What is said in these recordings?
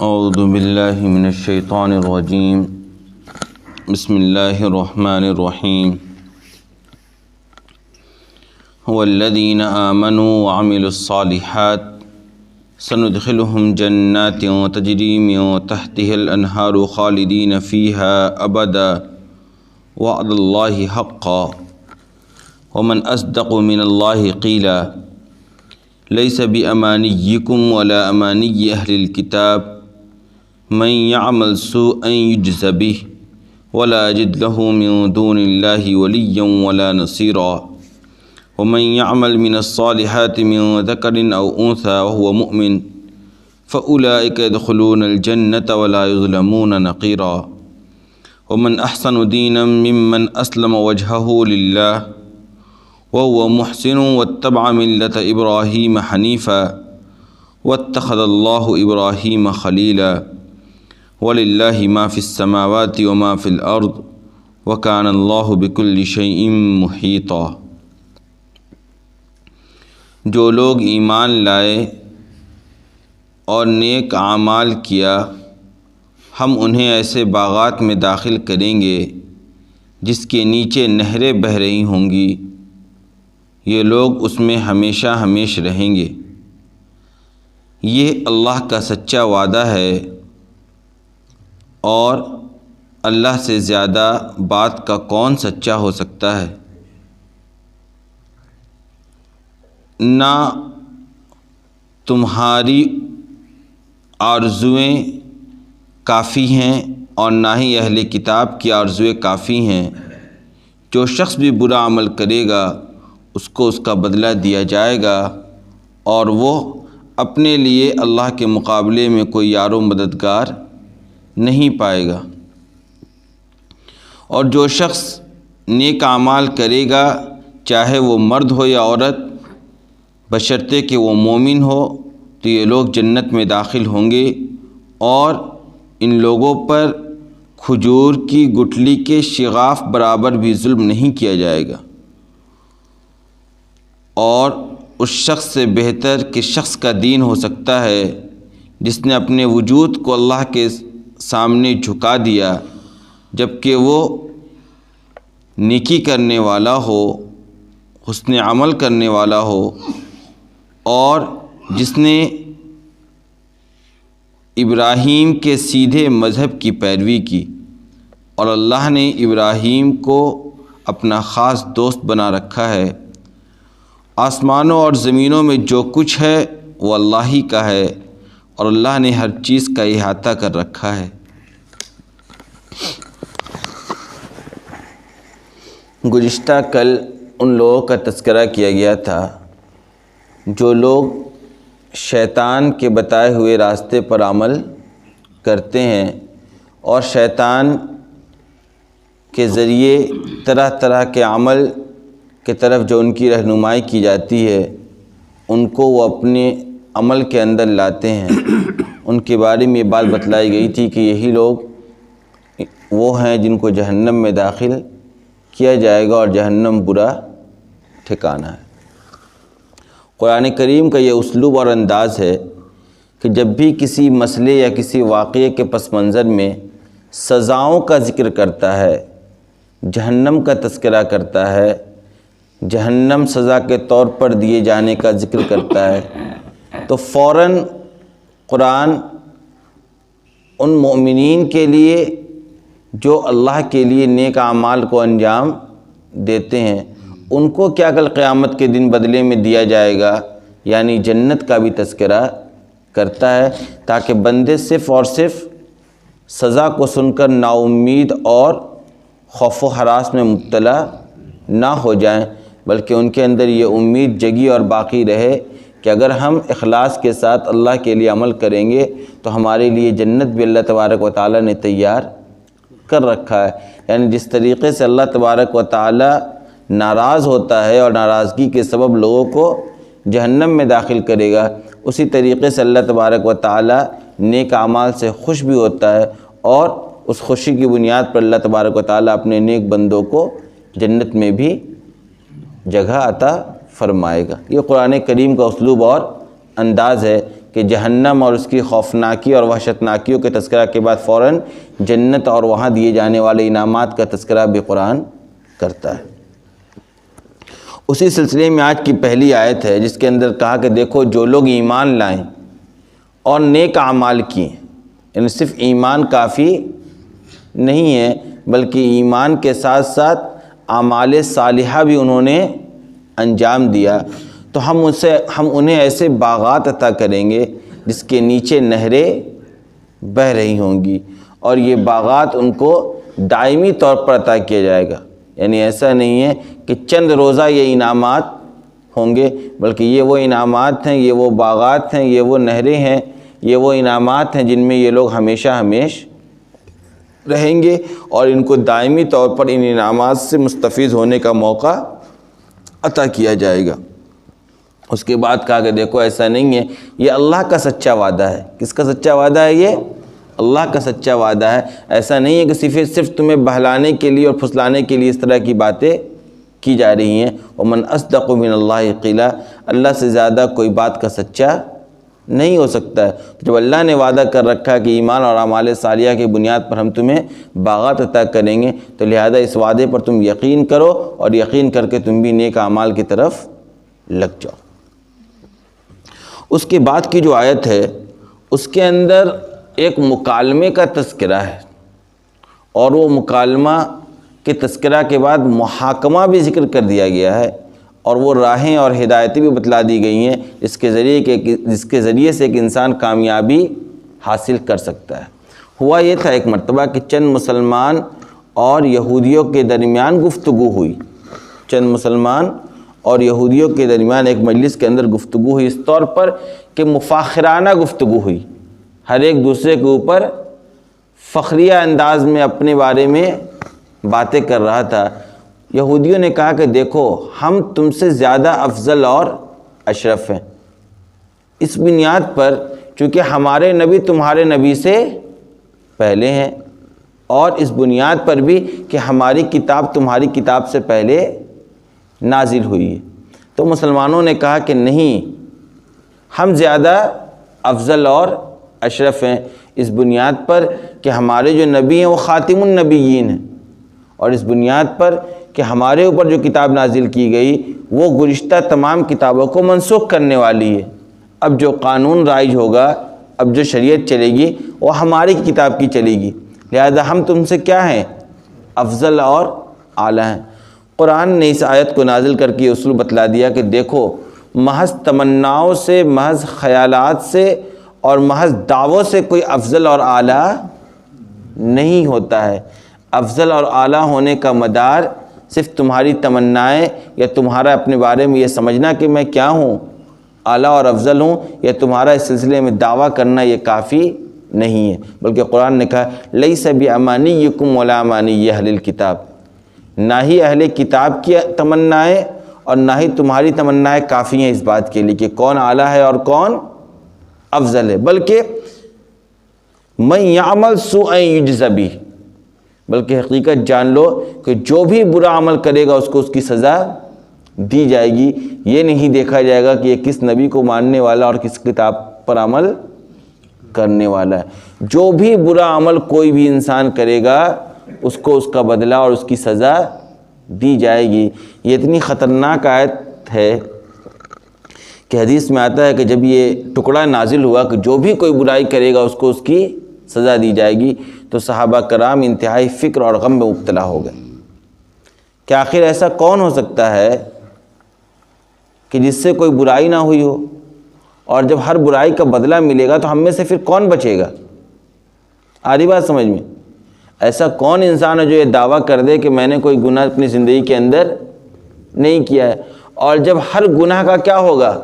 اعوذ باللہ من الشیطان الرجیم بسم اللہ الرحمن الرحیم والذین آمنوا وعملوا الصالحات سندخلهم جنات تجری من تحتها الانہار خالدین فیہا ابدا وعد اللہ حقا ومن اصدق من اللہ قیلا لیس بامانیکم ولا امانی اہل الکتاب من يعمل سوءا يجز به ولا يجد له من دون الله وليا ولا نصيرا ومن يعمل من الصالحات من ذكر أو أنثى وهو مؤمن فأولئك يدخلون الجنة ولا يظلمون نقيرا ومن أحسن دينا ممن أسلم وجهه لله وهو محسن واتبع ملة إبراهيم حنيفا واتخذ الله إبراهيم خليلا وَلِلَّهِ مَا فِي السَّمَاوَاتِ وَمَا فِي الْأَرْضِ وَكَانَ اللَّهُ بِكُلِّ شَيْءٍ مُحِيطًا۔ جو لوگ ایمان لائے اور نیک اعمال کیا ہم انہیں ایسے باغات میں داخل کریں گے جس کے نیچے نہریں بہہ رہی ہوں گی، یہ لوگ اس میں ہمیشہ ہمیش رہیں گے۔ یہ اللہ کا سچا وعدہ ہے اور اللہ سے زیادہ بات کا کون سچا ہو سکتا ہے؟ نہ تمہاری آرزوئیں کافی ہیں اور نہ ہی اہل کتاب کی آرزوئیں کافی ہیں۔ جو شخص بھی برا عمل کرے گا اس کو اس کا بدلہ دیا جائے گا اور وہ اپنے لیے اللہ کے مقابلے میں کوئی یار و مددگار نہیں پائے گا۔ اور جو شخص نیک اعمال کرے گا چاہے وہ مرد ہو یا عورت بشرطے کہ وہ مومن ہو تو یہ لوگ جنت میں داخل ہوں گے اور ان لوگوں پر کھجور کی گٹھلی کے شغاف برابر بھی ظلم نہیں کیا جائے گا، اور اس شخص سے بہتر کس شخص کا دین ہو سکتا ہے جس نے اپنے وجود کو اللہ کے سامنے جھکا دیا جبکہ وہ نیکی کرنے والا ہو، حسن عمل کرنے والا ہو، اور جس نے ابراہیم کے سیدھے مذہب کی پیروی کی، اور اللہ نے ابراہیم کو اپنا خاص دوست بنا رکھا ہے۔ آسمانوں اور زمینوں میں جو کچھ ہے وہ اللہ ہی کا ہے اور اللہ نے ہر چیز کا احاطہ کر رکھا ہے۔ گزشتہ کل ان لوگوں کا تذکرہ کیا گیا تھا جو لوگ شیطان کے بتائے ہوئے راستے پر عمل کرتے ہیں اور شیطان کے ذریعے طرح طرح کے عمل کی طرف جو ان کی رہنمائی کی جاتی ہے ان کو وہ اپنے عمل کے اندر لاتے ہیں۔ ان کے بارے میں یہ بات بتلائی گئی تھی کہ یہی لوگ وہ ہیں جن کو جہنم میں داخل کیا جائے گا اور جہنم برا ٹھکانہ ہے۔ قرآن کریم کا یہ اسلوب اور انداز ہے کہ جب بھی کسی مسئلے یا کسی واقعے کے پس منظر میں سزاؤں کا ذکر کرتا ہے، جہنم کا تذکرہ کرتا ہے، جہنم سزا کے طور پر دیے جانے کا ذکر کرتا ہے تو فوراً قرآن ان مومنین کے لیے جو اللہ کے لیے نیک اعمال کو انجام دیتے ہیں ان کو کیا کل قیامت کے دن بدلے میں دیا جائے گا یعنی جنت کا بھی تذکرہ کرتا ہے، تاکہ بندے صرف اور صرف سزا کو سن کر نا امید اور خوف و ہراس میں مبتلا نہ ہو جائیں، بلکہ ان کے اندر یہ امید جگی اور باقی رہے کہ اگر ہم اخلاص کے ساتھ اللہ کے لیے عمل کریں گے تو ہمارے لیے جنت بھی اللہ تبارک و تعالیٰ نے تیار کر رکھا ہے۔ یعنی جس طریقے سے اللہ تبارک و تعالیٰ ناراض ہوتا ہے اور ناراضگی کے سبب لوگوں کو جہنم میں داخل کرے گا، اسی طریقے سے اللہ تبارک و تعالیٰ نیک اعمال سے خوش بھی ہوتا ہے اور اس خوشی کی بنیاد پر اللہ تبارک و تعالیٰ اپنے نیک بندوں کو جنت میں بھی جگہ عطا فرمائے گا۔ یہ قرآن کریم کا اسلوب اور انداز ہے کہ جہنم اور اس کی خوفناکی اور وحشتناکیوں کے تذکرہ کے بعد فوراً جنت اور وہاں دیے جانے والے انعامات کا تذکرہ بھی قرآن کرتا ہے۔ اسی سلسلے میں آج کی پہلی آیت ہے جس کے اندر کہا کہ دیکھو جو لوگ ایمان لائیں اور نیک اعمال کیے، یعنی صرف ایمان کافی نہیں ہے بلکہ ایمان کے ساتھ ساتھ اعمال صالحہ بھی انہوں نے انجام دیا، تو ہم انہیں ایسے باغات عطا کریں گے جس کے نیچے نہریں بہہ رہی ہوں گی، اور یہ باغات ان کو دائمی طور پر عطا کیا جائے گا۔ یعنی ایسا نہیں ہے کہ چند روزہ یہ انعامات ہوں گے، بلکہ یہ وہ انعامات ہیں، یہ وہ باغات ہیں، یہ وہ نہریں ہیں، یہ وہ انعامات ہیں جن میں یہ لوگ ہمیشہ ہمیش رہیں گے، اور ان کو دائمی طور پر ان انعامات سے مستفید ہونے کا موقع عطا کیا جائے گا۔ اس کے بعد کہا کہ دیکھو ایسا نہیں ہے، یہ اللہ کا سچا وعدہ ہے۔ کس کا سچا وعدہ ہے؟ یہ اللہ کا سچا وعدہ ہے۔ ایسا نہیں ہے کہ صرف تمہیں بہلانے کے لیے اور پھسلانے کے لیے اس طرح کی باتیں کی جا رہی ہیں۔ وَمَنْ أَصْدَقُ مِنَ اللَّهِ قِيلًا، اللہ سے زیادہ کوئی بات کا سچا نہیں ہو سکتا ہے۔ جب اللہ نے وعدہ کر رکھا کہ ایمان اور اعمال صالحہ کی بنیاد پر ہم تمہیں باغات عطا کریں گے، تو لہذا اس وعدے پر تم یقین کرو، اور یقین کر کے تم بھی نیک اعمال کی طرف لگ جاؤ۔ اس کے بعد کی جو آیت ہے اس کے اندر ایک مکالمے کا تذکرہ ہے، اور وہ مکالمہ کے تذکرہ کے بعد محاکمہ بھی ذکر کر دیا گیا ہے، اور وہ راہیں اور ہدایتیں بھی بتلا دی گئی ہیں جس کے ذریعے سے ایک انسان کامیابی حاصل کر سکتا ہے۔ ہوا یہ تھا ایک مرتبہ کہ چند مسلمان اور یہودیوں کے درمیان گفتگو ہوئی، چند مسلمان اور یہودیوں کے درمیان ایک مجلس کے اندر گفتگو ہوئی، اس طور پر کہ مفاخرانہ گفتگو ہوئی، ہر ایک دوسرے کے اوپر فخریہ انداز میں اپنے بارے میں باتیں کر رہا تھا۔ یہودیوں نے کہا کہ دیکھو ہم تم سے زیادہ افضل اور اشرف ہیں، اس بنیاد پر چونکہ ہمارے نبی تمہارے نبی سے پہلے ہیں، اور اس بنیاد پر بھی کہ ہماری کتاب تمہاری کتاب سے پہلے نازل ہوئی ہے۔ تو مسلمانوں نے کہا کہ نہیں، ہم زیادہ افضل اور اشرف ہیں اس بنیاد پر کہ ہمارے جو نبی ہیں وہ خاتم النبیین ہیں، اور اس بنیاد پر کہ ہمارے اوپر جو کتاب نازل کی گئی وہ گزشتہ تمام کتابوں کو منسوخ کرنے والی ہے۔ اب جو قانون رائج ہوگا، اب جو شریعت چلے گی وہ ہماری کتاب کی چلے گی، لہذا ہم تم سے کیا ہیں؟ افضل اور اعلیٰ ہیں۔ قرآن نے اس آیت کو نازل کر کے اصول بتلا دیا کہ دیکھو محض تمناؤں سے، محض خیالات سے اور محض دعووں سے کوئی افضل اور اعلیٰ نہیں ہوتا ہے۔ افضل اور اعلیٰ ہونے کا مدار صرف تمہاری تمنائیں یا تمہارا اپنے بارے میں یہ سمجھنا کہ میں کیا ہوں، اعلیٰ اور افضل ہوں، یا تمہارا اس سلسلے میں دعویٰ کرنا یہ کافی نہیں ہے، بلکہ قرآن نے کہا لیس بامانیکم ولا امانی اہل الکتاب، نہ ہی اہل کتاب کی تمنائیں اور نہ ہی تمہاری تمنائیں کافی ہیں اس بات کے لیے کہ کون اعلیٰ ہے اور کون افضل ہے، بلکہ من یعمل سوءا یجز بہ، بلکہ حقیقت جان لو کہ جو بھی برا عمل کرے گا اس کو اس کی سزا دی جائے گی۔ یہ نہیں دیکھا جائے گا کہ یہ کس نبی کو ماننے والا اور کس کتاب پر عمل کرنے والا ہے۔ جو بھی برا عمل کوئی بھی انسان کرے گا اس کو اس کا بدلہ اور اس کی سزا دی جائے گی۔ یہ اتنی خطرناک آیت ہے کہ حدیث میں آتا ہے کہ جب یہ ٹکڑا نازل ہوا کہ جو بھی کوئی برائی کرے گا اس کو اس کی سزا دی جائے گی، تو صحابہ کرام انتہائی فکر اور غم میں مبتلا ہو گئے کہ آخر ایسا کون ہو سکتا ہے کہ جس سے کوئی برائی نہ ہوئی ہو، اور جب ہر برائی کا بدلہ ملے گا تو ہم میں سے پھر کون بچے گا؟ آ رہی بات سمجھ میں؟ ایسا کون انسان ہے جو یہ دعویٰ کر دے کہ میں نے کوئی گناہ اپنی زندگی کے اندر نہیں کیا ہے، اور جب ہر گناہ کا کیا ہوگا؟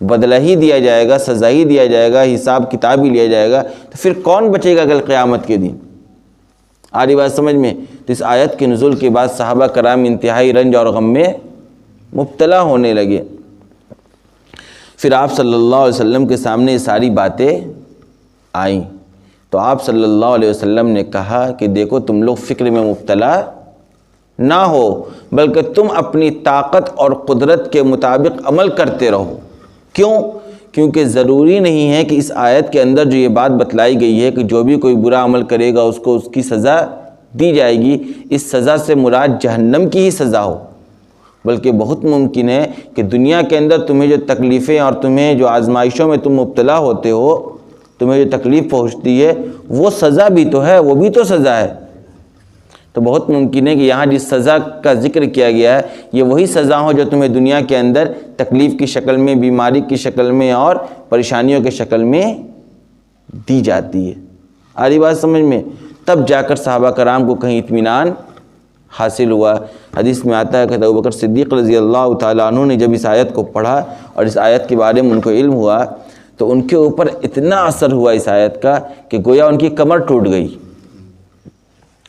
بدلہ ہی دیا جائے گا، سزا ہی دیا جائے گا، حساب کتاب ہی لیا جائے گا، تو پھر کون بچے گا کل قیامت کے دن؟ آ رہی بات سمجھ میں؟ تو اس آیت کے نزول کے بعد صحابہ کرام انتہائی رنج اور غم میں مبتلا ہونے لگے۔ پھر آپ صلی اللہ علیہ وسلم کے سامنے یہ ساری باتیں آئیں، تو آپ صلی اللہ علیہ وسلم نے کہا کہ دیکھو تم لوگ فکر میں مبتلا نہ ہو، بلکہ تم اپنی طاقت اور قدرت کے مطابق عمل کرتے رہو۔ کیوں؟ کیونکہ ضروری نہیں ہے کہ اس آیت کے اندر جو یہ بات بتلائی گئی ہے کہ جو بھی کوئی برا عمل کرے گا اس کو اس کی سزا دی جائے گی، اس سزا سے مراد جہنم کی ہی سزا ہو، بلکہ بہت ممکن ہے کہ دنیا کے اندر تمہیں جو تکلیفیں اور تمہیں جو آزمائشوں میں تم مبتلا ہوتے ہو، تمہیں جو تکلیف پہنچتی ہے، وہ سزا بھی تو ہے، وہ بھی تو سزا ہے۔ تو بہت ممکن ہے کہ یہاں جس سزا کا ذکر کیا گیا ہے یہ وہی سزا ہو جو تمہیں دنیا کے اندر تکلیف کی شکل میں، بیماری کی شکل میں اور پریشانیوں کی شکل میں دی جاتی ہے۔ آ رہی بات سمجھ میں؟ تب جا کر صحابہ کرام کو کہیں اطمینان حاصل ہوا۔ حدیث میں آتا ہے کہ ابوبکر صدیق رضی اللہ تعالیٰ عنہ نے جب اس آیت کو پڑھا اور اس آیت کے بارے میں ان کو علم ہوا تو ان کے اوپر اتنا اثر ہوا اس آیت کا کہ گویا ان کی کمر ٹوٹ گئی،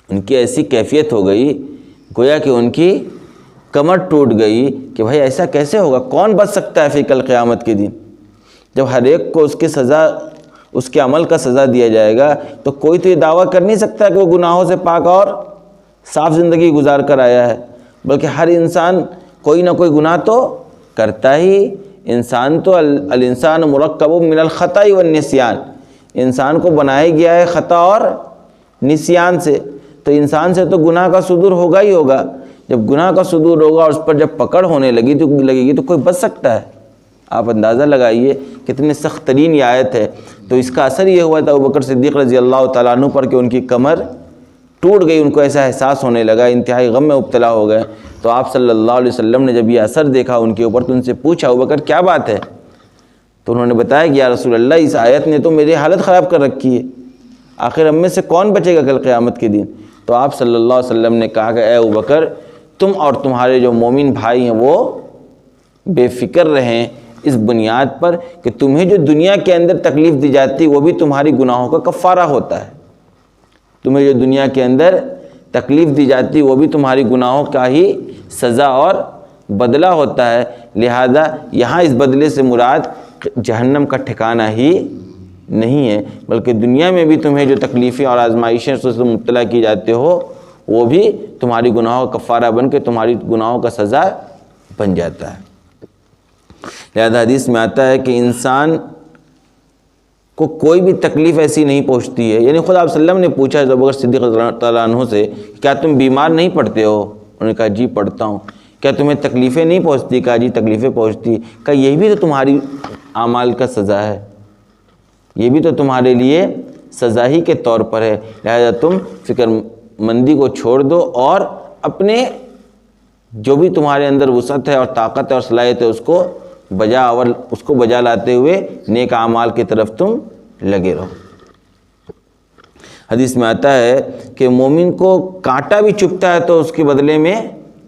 ان کی ایسی کیفیت ہو گئی گویا کہ ان کی کمر ٹوٹ گئی کہ بھائی ایسا کیسے ہوگا، کون بچ سکتا ہے پھر کل قیامت کے دن جب ہر ایک کو اس کی سزا، اس کے عمل کا سزا دیا جائے گا، تو کوئی تو یہ دعویٰ کر نہیں سکتا کہ وہ گناہوں سے پاک اور صاف زندگی گزار کر آیا ہے، بلکہ ہر انسان کوئی نہ کوئی گناہ تو کرتا ہی۔ انسان تو الانسان مرکب من الخطا والنسیان، انسان کو بنایا گیا ہے خطا اور نسیان سے، تو انسان سے تو گناہ کا صدور ہوگا ہی ہوگا۔ جب گناہ کا صدور ہوگا اور اس پر جب پکڑ ہونے لگے گی تو کوئی بچ سکتا ہے؟ آپ اندازہ لگائیے کتنے سخت ترین یہ آیت ہے۔ تو اس کا اثر یہ ہوا تھا ابوبکر صدیق رضی اللہ تعالیٰ عنہ پر کہ ان کی کمر ٹوٹ گئی، ان کو ایسا احساس ہونے لگا، انتہائی غم میں مبتلا ہو گئے۔ تو آپ صلی اللہ علیہ وسلم نے جب یہ اثر دیکھا ان کے اوپر تو ان سے پوچھا ابوبکر کیا بات ہے؟ تو انہوں نے بتایا کہ یا رسول اللہ اس آیت نے تو میری حالت خراب کر رکھی ہے، آخر ہم میں سے کون بچے گا کل قیامت کے دن؟ تو آپ صلی اللہ علیہ وسلم نے کہا کہ اے ابوبکر تم اور تمہارے جو مومن بھائی ہیں وہ بے فکر رہیں اس بنیاد پر کہ تمہیں جو دنیا کے اندر تکلیف دی جاتی وہ بھی تمہاری گناہوں کا کفارہ ہوتا ہے، تمہیں جو دنیا کے اندر تکلیف دی جاتی وہ بھی تمہاری گناہوں کا ہی سزا اور بدلہ ہوتا ہے، لہذا یہاں اس بدلے سے مراد جہنم کا ٹھکانہ ہی نہیں ہے، بلکہ دنیا میں بھی تمہیں جو تکلیفیں اور آزمائشیں سے مبتلا کی جاتے ہو وہ بھی تمہاری گناہوں کا کفارہ بن کے تمہاری گناہوں کا سزا بن جاتا ہے۔ لہذا حدیث میں آتا ہے کہ انسان کو کوئی بھی تکلیف ایسی نہیں پہنچتی ہے، یعنی خدا صلی اللہ علیہ وسلم نے پوچھا ابوبکر صدیق تعالیٰ عنہ سے کیا تم بیمار نہیں پڑتے ہو؟ انہوں نے کہا جی پڑتا ہوں۔ کیا تمہیں تکلیفیں نہیں پہنچتی؟ کہا جی تکلیفیں پہنچتی۔ کہا یہی بھی تو تمہاری اعمال کا سزا ہے، یہ بھی تو تمہارے لیے سزا ہی کے طور پر ہے، لہذا تم فکر مندی کو چھوڑ دو اور اپنے جو بھی تمہارے اندر وسعت ہے اور طاقت ہے اور صلاحیت ہے اس کو بجا لاتے ہوئے نیک اعمال کی طرف تم لگے رہو۔ حدیث میں آتا ہے کہ مومن کو کانٹا بھی چبھتا ہے تو اس کے بدلے میں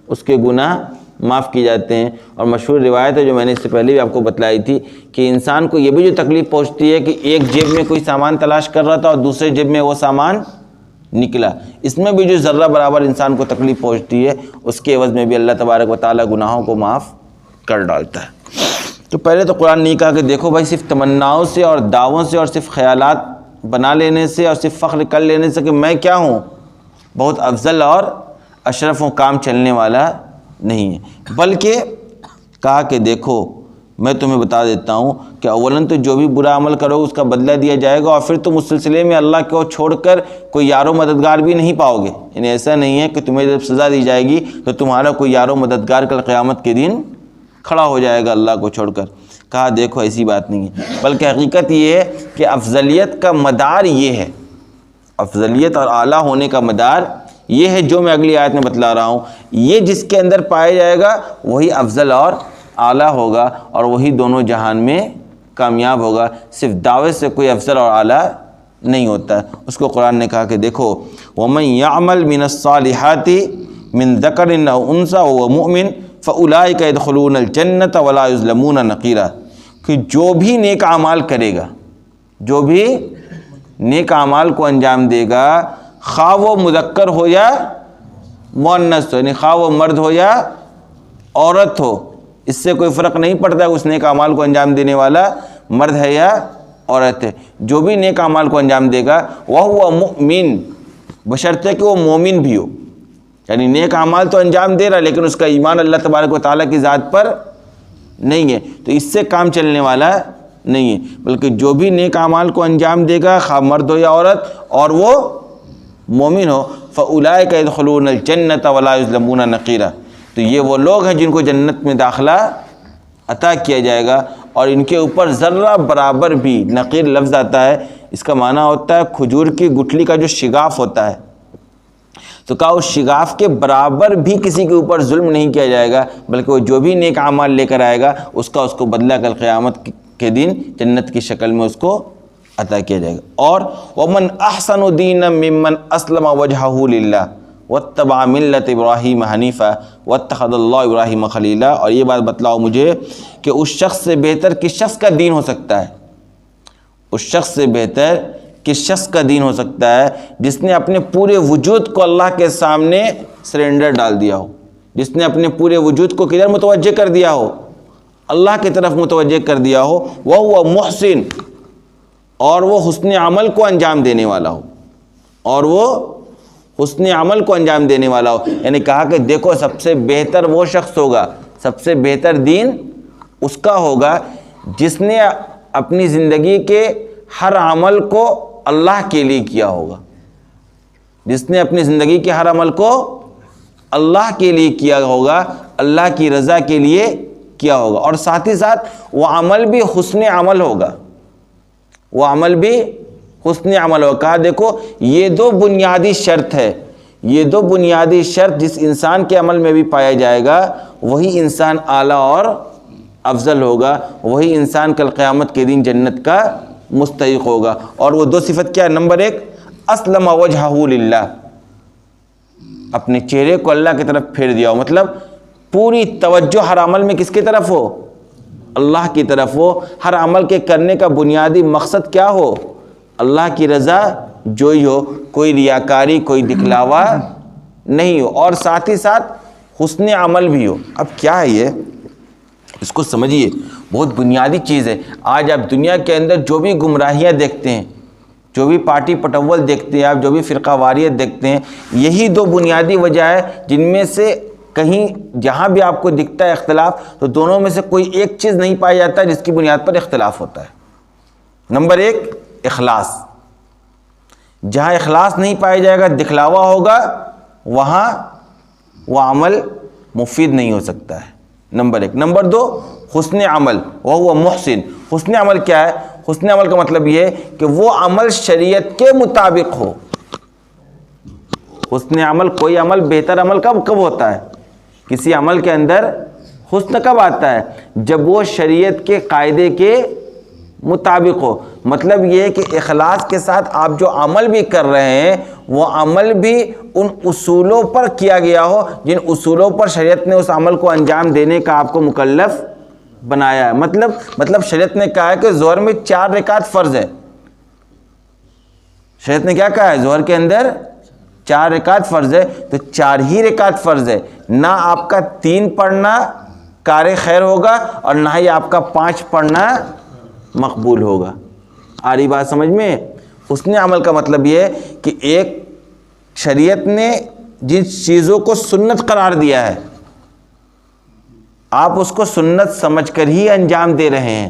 اس کے گناہ معاف کی جاتے ہیں، اور مشہور روایت ہے جو میں نے اس سے پہلے بھی آپ کو بتلائی تھی کہ انسان کو یہ بھی جو تکلیف پہنچتی ہے کہ ایک جیب میں کوئی سامان تلاش کر رہا تھا اور دوسرے جیب میں وہ سامان نکلا، اس میں بھی جو ذرہ برابر انسان کو تکلیف پہنچتی ہے اس کے عوض میں بھی اللہ تبارک و تعالیٰ گناہوں کو معاف کر ڈالتا ہے۔ تو پہلے تو قرآن نے کہا کہ دیکھو بھائی صرف تمناؤں سے اور دعووں سے اور صرف خیالات بنا لینے سے اور صرف فخر کر لینے سے کہ میں کیا ہوں بہت افضل اور اشرف و کام چلنے والا نہیں ہے، بلکہ کہا کہ دیکھو میں تمہیں بتا دیتا ہوں کہ اولاً تو جو بھی برا عمل کرو اس کا بدلہ دیا جائے گا، اور پھر تم اس سلسلے میں اللہ کو چھوڑ کر کوئی یار و مددگار بھی نہیں پاؤ گے، یعنی ایسا نہیں ہے کہ تمہیں جب سزا دی جائے گی تو تمہارا کوئی یار و مددگار کل قیامت کے دن کھڑا ہو جائے گا اللہ کو چھوڑ کر۔ کہا دیکھو ایسی بات نہیں ہے، بلکہ حقیقت یہ ہے کہ افضلیت کا مدار یہ ہے، افضلیت اور اعلیٰ ہونے کا مدار یہ ہے جو میں اگلی آیت میں بتلا رہا ہوں، یہ جس کے اندر پایا جائے گا وہی افضل اور اعلیٰ ہوگا اور وہی دونوں جہان میں کامیاب ہوگا، صرف دعوے سے کوئی افضل اور اعلیٰ نہیں ہوتا ہے۔ اس کو قرآن نے کہا کہ دیکھو وَمَن يَعْمَلْ مِنَ الصَّالِحَاتِ مِن ذَكَرٍ أَوْ أُنثَىٰ وَهُوَ مُؤْمِنٌ فَأُولَٰئِكَ يَدْخُلُونَ الْجَنَّةَ وَلَا يُظْلَمُونَ نَقِيرًا، کہ جو بھی نیک اعمال کرے گا، جو بھی نیک اعمال کو انجام دے گا، خواہ وہ مذکر ہو یا مؤنث ہو، یعنی خواہ وہ مرد ہو یا عورت ہو، اس سے کوئی فرق نہیں پڑتا اس نیک اعمال کو انجام دینے والا مرد ہے یا عورت ہے، جو بھی نیک اعمال کو انجام دے گا وَهُوَ مُؤْمِن، بشرطے کہ وہ مومن بھی ہو، یعنی نیک اعمال تو انجام دے رہا لیکن اس کا ایمان اللہ تبارک و تعالیٰ کی ذات پر نہیں ہے، تو اس سے کام چلنے والا نہیں ہے، بلکہ جو بھی نیک اعمال کو انجام دے گا، خواہ مرد ہو یا عورت، اور وہ مومن ہو، فَأُولَئِكَ يَدْخُلُونَ الْجَنَّةَ وَلَا يُظْلَمُونَ نَقِيرًا، تو یہ وہ لوگ ہیں جن کو جنت میں داخلہ عطا کیا جائے گا، اور ان کے اوپر ذرہ برابر بھی، نقیر لفظ آتا ہے، اس کا معنی ہوتا ہے کھجور کی گٹھلی کا جو شگاف ہوتا ہے، تو کہا اس شگاف کے برابر بھی کسی کے اوپر ظلم نہیں کیا جائے گا، بلکہ وہ جو بھی نیک اعمال لے کر آئے گا اس کو بدلہ کل قیامت کے دن جنت کی شکل میں اس کو عطا کیا جائے گا۔ اور وَمَنْ أَحْسَنُ دِينًا مِّمَّنْ أَسْلَمَ وَجْهَهُ لِلَّهِ وَاتَّبَعَ مِلَّةَ إِبْرَاهِيمَ حَنِيفًا وَاتَّخَذَ اللَّهُ إِبْرَاهِيمَ خَلِيلًا۔ اور یہ بات بتلاؤ مجھے کہ اس شخص سے بہتر کس شخص کا دین ہو سکتا ہے، اس شخص سے بہتر کس شخص کا دین ہو سکتا ہے جس نے اپنے پورے وجود کو اللہ کے سامنے سرنڈر ڈال دیا ہو، جس نے اپنے پورے وجود کو کدھر متوجہ کر دیا ہو، اللہ کی طرف متوجہ کر دیا ہو، وہ محسن، اور وہ حسن عمل کو انجام دینے والا ہو، اور وہ حسن عمل کو انجام دینے والا ہو، یعنی کہا کہ دیکھو سب سے بہتر وہ شخص ہوگا، سب سے بہتر دین اس کا ہوگا جس نے اپنی زندگی کے ہر عمل کو اللہ کے لیے کیا ہوگا، جس نے اپنی زندگی کے ہر عمل کو اللہ کے لیے کیا ہوگا، اللہ کی رضا کے لیے کیا ہوگا، اور ساتھ ہی ساتھ وہ عمل بھی حسن عمل ہوگا، وہ عمل بھی حسن عمل ہوگا۔ کہا دیکھو یہ دو بنیادی شرط ہے، یہ دو بنیادی شرط جس انسان کے عمل میں بھی پایا جائے گا وہی انسان اعلیٰ اور افضل ہوگا، وہی انسان کل قیامت کے دن جنت کا مستحق ہوگا۔ اور وہ دو صفت کیا ہے؟ نمبر ایک، اسلم وجہہ للہ، اپنے چہرے کو اللہ کی طرف پھیر دیا ہو، مطلب پوری توجہ ہر عمل میں کس کی طرف ہو؟ اللہ کی طرف ہو، ہر عمل کے کرنے کا بنیادی مقصد کیا ہو؟ اللہ کی رضا جوئی ہو، کوئی ریاکاری، کوئی دکھلاوا نہیں ہو، اور ساتھ ہی ساتھ حسن عمل بھی ہو۔ اب کیا ہے یہ؟ اس کو سمجھیے، بہت بنیادی چیز ہے۔ آج آپ دنیا کے اندر جو بھی گمراہیاں دیکھتے ہیں، جو بھی پارٹی پٹول دیکھتے ہیں، آپ جو بھی فرقہ واریت دیکھتے ہیں، یہی دو بنیادی وجہ ہے جن میں سے کہیں جہاں بھی آپ کو دکھتا ہے اختلاف، تو دونوں میں سے کوئی ایک چیز نہیں پایا جاتا جس کی بنیاد پر اختلاف ہوتا ہے۔ نمبر ایک، اخلاص۔ جہاں اخلاص نہیں پایا جائے گا، دکھلاوا ہوگا، وہاں وہ عمل مفید نہیں ہو سکتا ہے، نمبر ایک۔ نمبر دو، حسن عمل، وہ محسن۔ حسن عمل کیا ہے؟ حسن عمل کا مطلب یہ ہے کہ وہ عمل شریعت کے مطابق ہو۔ حسن عمل، کوئی عمل بہتر عمل کب ہوتا ہے؟ کسی عمل کے اندر حسن کب آتا ہے؟ جب وہ شریعت کے قاعدے کے مطابق ہو۔ مطلب یہ ہے کہ اخلاص کے ساتھ آپ جو عمل بھی کر رہے ہیں وہ عمل بھی ان اصولوں پر کیا گیا ہو جن اصولوں پر شریعت نے اس عمل کو انجام دینے کا آپ کو مکلف بنایا ہے۔ مطلب شریعت نے کہا ہے کہ ظہر میں 4 رکعت فرض ہے۔ شریعت نے کیا کہا ہے؟ ظہر کے اندر 4 رکعت فرض ہے، تو 4 ہی رکعت فرض ہے، نہ آپ کا 3 پڑھنا کار خیر ہوگا اور نہ ہی آپ کا 5 پڑھنا مقبول ہوگا۔ آ رہی بات سمجھ میں؟ حسن عمل کا مطلب یہ ہے کہ ایک شریعت نے جن چیزوں کو سنت قرار دیا ہے آپ اس کو سنت سمجھ کر ہی انجام دے رہے ہیں،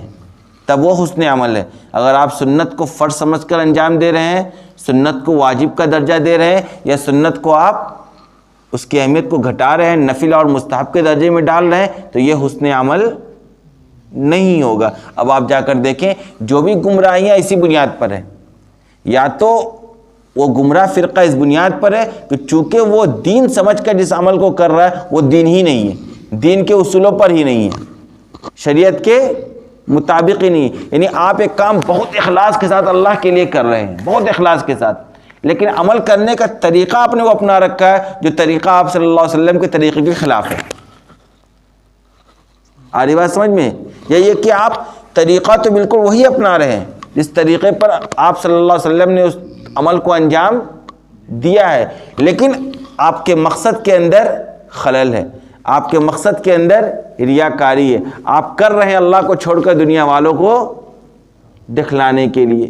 تب وہ حسن عمل ہے۔ اگر آپ سنت کو فرض سمجھ کر انجام دے رہے ہیں، سنت کو واجب کا درجہ دے رہے ہیں، یا سنت کو آپ اس کی اہمیت کو گھٹا رہے ہیں، نفل اور مستحب کے درجے میں ڈال رہے ہیں، تو یہ حسن عمل نہیں ہوگا۔ اب آپ جا کر دیکھیں جو بھی گمراہیاں اسی بنیاد پر ہیں، یا تو وہ گمراہ فرقہ اس بنیاد پر ہے کہ چونکہ وہ دین سمجھ کر جس عمل کو کر رہا ہے وہ دین ہی نہیں ہے، دین کے اصولوں پر ہی نہیں ہے، شریعت کے مطابق ہی نہیں ہے۔ یعنی آپ ایک کام بہت اخلاص کے ساتھ اللہ کے لیے کر رہے ہیں، بہت اخلاص کے ساتھ، لیکن عمل کرنے کا طریقہ آپ نے وہ اپنا رکھا ہے جو طریقہ آپ صلی اللہ علیہ وسلم کے طریقے کے خلاف ہے۔ آ رہی بات سمجھ میں؟ یا یہ کہ آپ طریقہ تو بالکل وہی اپنا رہے ہیں جس طریقے پر آپ صلی اللہ علیہ وسلم نے اس عمل کو انجام دیا ہے، لیکن آپ کے مقصد کے اندر خلل ہے، آپ کے مقصد کے اندر ریاکاری ہے، آپ کر رہے ہیں اللہ کو چھوڑ کر دنیا والوں کو دکھلانے کے لیے۔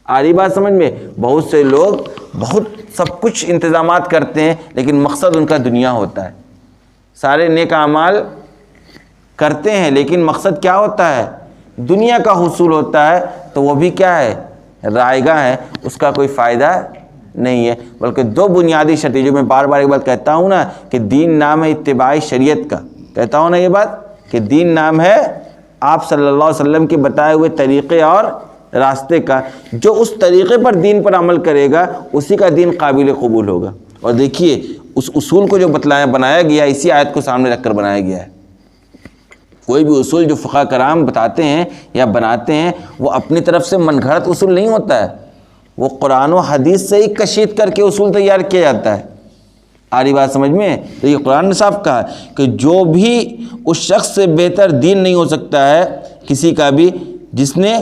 آ رہی بات سمجھ میں؟ بہت سے لوگ بہت سب کچھ انتظامات کرتے ہیں لیکن مقصد ان کا دنیا ہوتا ہے، سارے نیک اعمال کرتے ہیں لیکن مقصد کیا ہوتا ہے؟ دنیا کا حصول ہوتا ہے تو وہ بھی کیا ہے؟ رائے گاہ ہے، اس کا کوئی فائدہ نہیں ہے۔ بلکہ دو بنیادی شرطیں، جو میں بار بار ایک بات کہتا ہوں نا کہ دین نام ہے اتباع شریعت کا، کہتا ہوں نا یہ بات کہ دین نام ہے آپ صلی اللہ علیہ وسلم کے بتائے ہوئے طریقے اور راستے کا۔ جو اس طریقے پر دین پر عمل کرے گا اسی کا دین قابل قبول ہوگا۔ اور دیکھیے اس اصول کو جو بنایا گیا اسی آیت کو سامنے رکھ کر بنایا گیا ہے۔ کوئی بھی اصول جو فقہ کرام بتاتے ہیں یا بناتے ہیں وہ اپنی طرف سے من گھڑت اصول نہیں ہوتا ہے، وہ قرآن و حدیث سے ہی کشید کر کے اصول تیار کیا جاتا ہے۔ آ رہی بات سمجھ میں؟ تو یہ قرآن نے صاف کہا کہ جو بھی اس شخص سے بہتر دین نہیں ہو سکتا ہے کسی کا بھی جس نے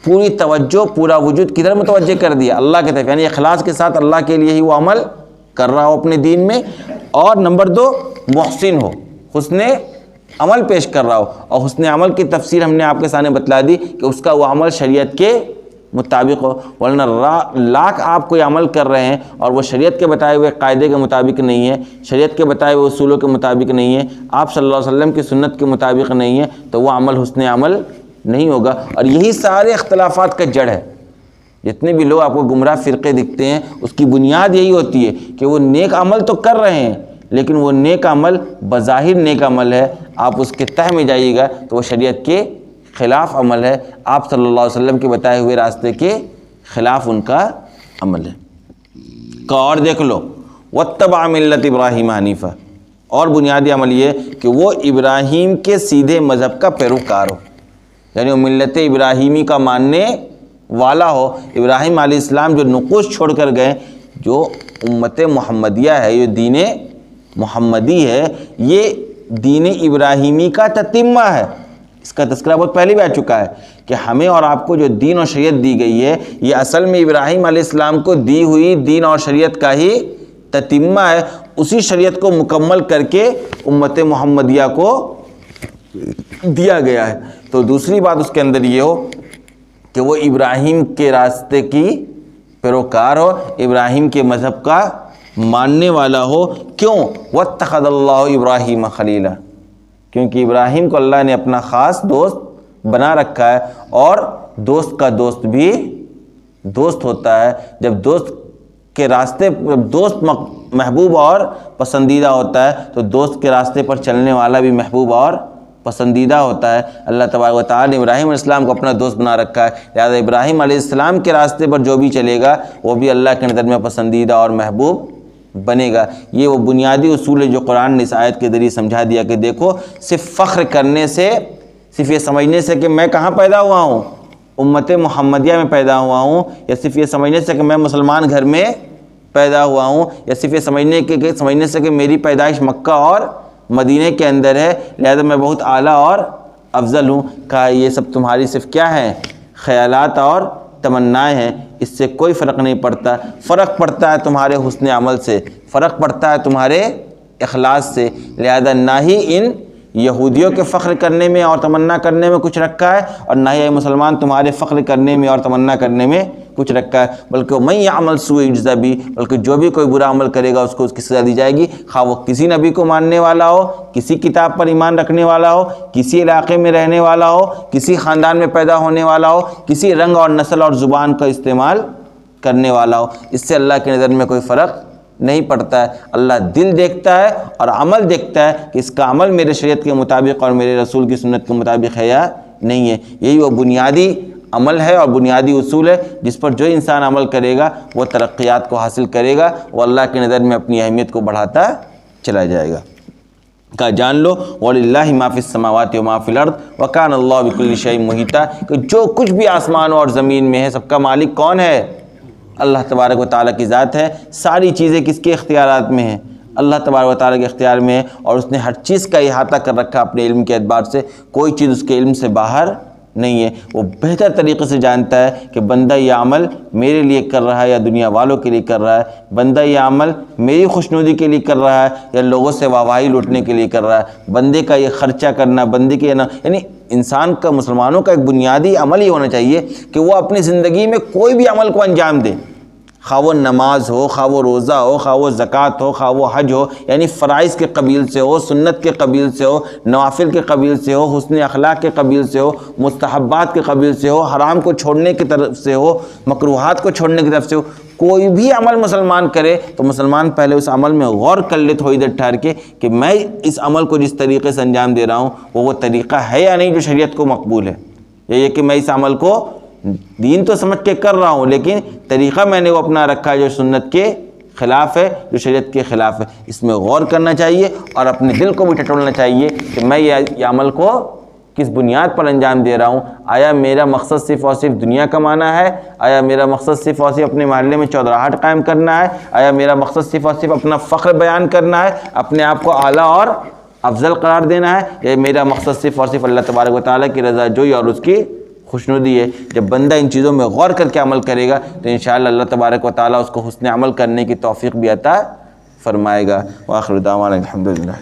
پوری توجہ پورا وجود کدھر متوجہ کر دیا؟ اللہ کی طرف، یعنی اخلاص کے ساتھ اللہ کے لیے ہی وہ عمل کر رہا ہو اپنے دین میں، اور نمبر 2 محسن ہو، حسن عمل پیش کر رہا ہو۔ اور حسن عمل کی تفسیر ہم نے آپ کے سامنے بتلا دی کہ اس کا وہ عمل شریعت کے مطابق ہو، ورنہ لاکھ آپ کوئی عمل کر رہے ہیں اور وہ شریعت کے بتائے ہوئے قاعدے کے مطابق نہیں ہے، شریعت کے بتائے ہوئے اصولوں کے مطابق نہیں ہے، آپ صلی اللہ علیہ وسلم کی سنت کے مطابق نہیں ہے، تو وہ عمل حسن عمل نہیں ہوگا۔ اور یہی سارے اختلافات کا جڑ ہے۔ جتنے بھی لوگ آپ کو گمراہ فرقے دکھتے ہیں اس کی بنیاد یہی ہوتی ہے کہ وہ نیک عمل تو کر رہے ہیں لیکن وہ نیک عمل بظاہر نیک عمل ہے، آپ اس کے تہ میں جائیے گا تو وہ شریعت کے خلاف عمل ہے، آپ صلی اللہ علیہ وسلم کے بتائے ہوئے راستے کے خلاف ان کا عمل ہے۔ اور دیکھ لو واتبع ملت ابراہیم حنیفہ، اور بنیادی عمل یہ کہ وہ ابراہیم کے سیدھے مذہب کا پیروکار ہو، یعنی وہ ملت ابراہیمی کا ماننے والا ہو۔ ابراہیم علیہ السلام جو نقوش چھوڑ کر گئے، جو امت محمدیہ ہے، یہ دین محمدی ہے، یہ دین ابراہیمی کا تتمہ ہے۔ اس کا تذکرہ بہت پہلے بھی آ چکا ہے کہ ہمیں اور آپ کو جو دین اور شریعت دی گئی ہے یہ اصل میں ابراہیم علیہ السلام کو دی ہوئی دین اور شریعت کا ہی تتمہ ہے۔ اسی شریعت کو مکمل کر کے امت محمدیہ کو دیا گیا ہے۔ تو دوسری بات اس کے اندر یہ ہو کہ وہ ابراہیم کے راستے کی پیروکار ہو، ابراہیم کے مذہب کا ماننے والا ہو۔ کیوں؟ واتخذ اللہ ابراہیم خلیلا، کیونکہ ابراہیم کو اللہ نے اپنا خاص دوست بنا رکھا ہے، اور دوست کا دوست بھی دوست ہوتا ہے۔ جب دوست کے راستے دوست محبوب اور پسندیدہ ہوتا ہے تو دوست کے راستے پر چلنے والا بھی محبوب اور پسندیدہ ہوتا ہے۔ اللہ تبارک و تعالیٰ نے ابراہیم علیہ السلام کو اپنا دوست بنا رکھا ہے، لہذا ابراہیم علیہ السلام کے راستے پر جو بھی چلے گا وہ بھی اللہ کے نظر میں پسندیدہ اور محبوب بنے گا۔ یہ وہ بنیادی اصول ہے جو قرآن نے اس آیت کے ذریعے سمجھا دیا کہ دیکھو، صرف فخر کرنے سے، صرف یہ سمجھنے سے کہ میں کہاں پیدا ہوا ہوں، امت محمدیہ میں پیدا ہوا ہوں، یا صرف یہ سمجھنے سے کہ میں مسلمان گھر میں پیدا ہوا ہوں، یا صرف یہ سمجھنے سے کہ میری پیدائش مکہ اور مدینہ کے اندر ہے لہذا میں بہت اعلیٰ اور افضل ہوں، کہا یہ سب تمہاری صرف کیا ہیں؟ خیالات اور تمنائیں ہیں۔ اس سے کوئی فرق نہیں پڑتا، فرق پڑتا ہے تمہارے حسن عمل سے، فرق پڑتا ہے تمہارے اخلاص سے۔ لہذا نہ ہی ان یہودیوں کے فخر کرنے میں اور تمنا کرنے میں کچھ رکھا ہے، اور نہ ہی مسلمان تمہارے فخر کرنے میں اور تمنا کرنے میں کچھ رکھا ہے، بلکہ من یعمل سوء یجزا بہ، بلکہ جو بھی کوئی برا عمل کرے گا اس کو اس کی سزا دی جائے گی، خواہ وہ کسی نبی کو ماننے والا ہو، کسی کتاب پر ایمان رکھنے والا ہو، کسی علاقے میں رہنے والا ہو، کسی خاندان میں پیدا ہونے والا ہو، کسی رنگ اور نسل اور زبان کا استعمال کرنے والا ہو۔ اس سے اللہ کی نظر میں کوئی فرق نہیں پڑتا ہے۔ اللہ دل دیکھتا ہے اور عمل دیکھتا ہے کہ اس کا عمل میرے شریعت کے مطابق اور میرے رسول کی سنت کے مطابق ہے یا نہیں ہے۔ یہی وہ بنیادی عمل ہے اور بنیادی اصول ہے جس پر جو انسان عمل کرے گا وہ ترقیات کو حاصل کرے گا، وہ اللہ کی نظر میں اپنی اہمیت کو بڑھاتا چلا جائے گا۔ کہا جان لو وَلِلَّهِ مَا فِي السَّمَاوَاتِ وَمَا فِي الْأَرْضِ وَكَانَ اللَّهُ بِكُلِّ شَيْءٍ مُحِيطًا، کہ جو کچھ بھی آسمانوں اور زمین میں ہے سب کا مالک کون ہے؟ اللہ تبارک و تعالیٰ کی ذات ہے۔ ساری چیزیں کس کے اختیارات میں ہیں؟ اللہ تبارک و تعالیٰ کے اختیار میں ہے، اور اس نے ہر چیز کا احاطہ کر رکھا اپنے علم کے اعتبار سے، کوئی چیز اس کے علم سے باہر نہیں ہے۔ وہ بہتر طریقے سے جانتا ہے کہ بندہ یہ عمل میرے لیے کر رہا ہے یا دنیا والوں کے لیے کر رہا ہے، بندہ یہ عمل میری خوشنودی کے لیے کر رہا ہے یا لوگوں سے واہواہی لوٹنے کے لیے کر رہا ہے، بندے کا یہ خرچہ کرنا، بندے کے یعنی انسان کا، مسلمانوں کا ایک بنیادی عمل یہ ہونا چاہیے کہ وہ اپنی زندگی میں کوئی بھی عمل کو انجام دے، خواہ وہ نماز ہو، خواہ وہ روزہ ہو، خواہ وہ زکوٰۃ ہو، خواہ وہ حج ہو، یعنی فرائض کے قبیل سے ہو، سنت کے قبیل سے ہو، نوافل کے قبیل سے ہو، حسن اخلاق کے قبیل سے ہو، مستحبات کے قبیل سے ہو، حرام کو چھوڑنے کی طرف سے ہو، مکروہات کو چھوڑنے کی طرف سے ہو، کوئی بھی عمل مسلمان کرے تو مسلمان پہلے اس عمل میں غور کر لے تھوڑی دیر ٹھہر کے کہ میں اس عمل کو جس طریقے سے انجام دے رہا ہوں وہ طریقہ ہے یا نہیں جو شریعت کو مقبول ہے، یہ کہ میں اس عمل کو دین تو سمجھ کے کر رہا ہوں لیکن طریقہ میں نے وہ اپنا رکھا ہے جو سنت کے خلاف ہے، جو شریعت کے خلاف ہے۔ اس میں غور کرنا چاہیے اور اپنے دل کو بھی ٹٹولنا چاہیے کہ میں یہ عمل کو کس بنیاد پر انجام دے رہا ہوں۔ آیا میرا مقصد صرف اور صرف دنیا کمانا ہے؟ آیا میرا مقصد صرف اور صرف اپنے محلے میں چودراہٹ قائم کرنا ہے؟ آیا میرا مقصد صرف اور صرف اپنا فخر بیان کرنا ہے، اپنے آپ کو اعلیٰ اور افضل قرار دینا ہے؟ یا میرا مقصد صرف اور صرف اللہ تبارک و تعالیٰ کی رضا جوئی اور اس کی خوشنودی ہے؟ جب بندہ ان چیزوں میں غور کر کے عمل کرے گا تو انشاءاللہ اللہ تبارک و تعالیٰ اس کو حسن عمل کرنے کی توفیق بھی عطا فرمائے گا۔ وآخر دعوانا الحمدللہ۔